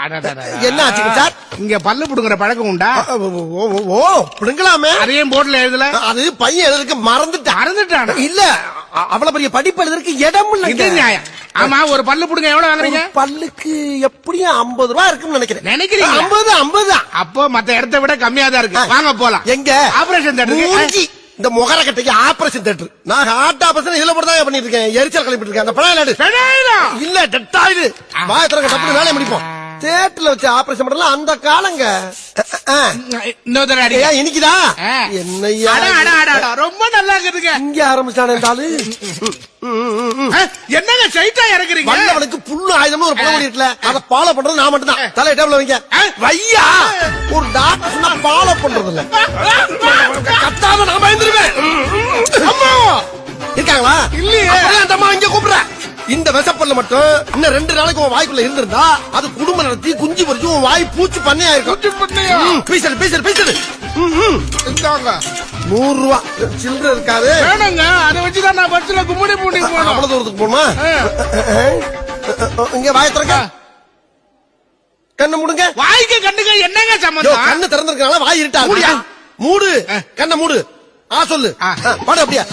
என்ன ஆச்சுங்க சார்? இங்க பல்லு புடுங்குற பழக்கம் உண்டா? ஓ பிடுங்கலாமே. அதையும் போர்ட்ல எழுதல. அது பையன் எழுதுறதுக்கு மறந்துட்டான். இல்ல அவ்வளவு பெரிய படிப்பு எழுதுறதுக்கு இடம் இல்ல. இது நியாயம். ஆமா, ஒரு பல்லு புடுங்க எவ்வளவு வாங்குறீங்க? பல்லுக்கு எப்படியும் 50 ரூபாய் இருக்குன்னு நினைக்கிறேன். நினைக்கிறீங்க? 50 அப்போ மத்த இடத்தை விட கம்மியா தான் இருக்கு. வாங்க போலாம். எங்க? ஆபரேஷன் தியேட்டருக்கு. இந்த முகர கட்டைக்கு ஆபரேஷன் தியேட்டர். நான் ஹார்ட் ஆபரேஷன் இதுல போட்டு தான் பண்ணிட்டு இருக்கேன். எரிச்சல் கிளப்பிட்டு இருக்கேன். அந்த பணம் இல்ல டெட்டாயிடு. வாயத்திரங்க டப்புனு வேலையை முடிப்போம். தியேட்டர்ல வச்சு ஆபரேஷன் பண்ணலாம் அந்த காலங்க. இன்னைக்குதா என்னையா ரொம்ப நல்லா இருக்குதுங்க. இங்க ஆரம்பிச்சானே என்னங்க சைட்டா இறக்குறீங்க? வல்லவனுக்கு புல்லு ஆயுதமும் ஒரு பழமொழி இருக்குல்ல, அதை ஃபாலோ பண்றது நான் மட்டும் தான். தலை டேபிள் வைங்க. வையா ஒரு டாக்டர் சொன்னா ஃபாலோ பண்றது இல்ல. கத்தாம நான் பயந்துருவேன். அம்மா இருக்காங்களா? இல்லையே. அந்த அம்மா இங்க கூப்பிடுற. இந்த விஷப்பல்ல மட்டும் இன்னும் 2 நாளைக்கு உன் வாய்க்குள்ள இருந்திருந்தா அது குடும்பம் நடத்தி குஞ்சு பொறிச்சு உன் வாய் பூச்சி பண்ணையா இருக்கும். பேசல் 100 ரூபாய் சில்லற இருக்காது. வேணுங்க, அதை வச்சுதான் நான் பஸ்ல கும்பிடி பூண்டி போனோம். அவ்வளவு தூரத்துக்கு போமா? இங்க வாய திறக்க. கண்ணு மூடுங்க. வாய்க்கு கண்ணுங்க என்னங்க சம்பந்தம்? கண்ணு திறந்திருக்கனால வாய் இருட்டா. மூடு கண்ண மூடு. சொல்லு பாடு. அப்படியா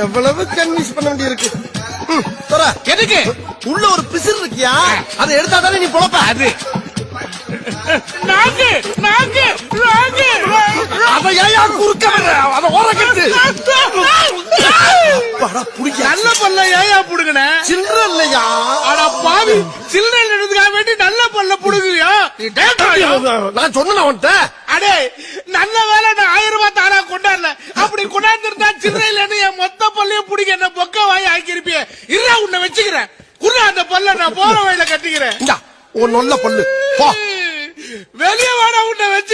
எவ்வளவு கன்வின்ஸ் பண்ண வேண்டி இருக்கு. எதுக்கு? உள்ள ஒரு பிசிறு இருக்கியா, அதை எடுத்தா தானே நீ பொழப்ப. அது நல்ல பல்ல ஏயா புடுங்கன? சில்லற இல்லையா? அட பாவி, சில்லற எடுத்துக்காக வேண்டி நல்ல பல்ல புடுங்குறியா? நான் சொன்னேன் அவன்கிட்ட. அடே நல்ல வேலை, நான் 1000 ரூபாய் தானா கொண்டாடல. அப்படி கொண்டாந்துருந்தா சில்லற இல்லன்னு என் மொத்த பல்லையும் புடிங்க என்ன பொக்க வாய் ஆக்கிருப்பிய. இருடா உன்னை வச்சுக்கிறேன். குர்ரா அந்த பல்ல நான் போற வழியில கட்டிக்கிறேன். ஒரு நல்ல பல்லு வெளியே வாடா உன்னை வச்சு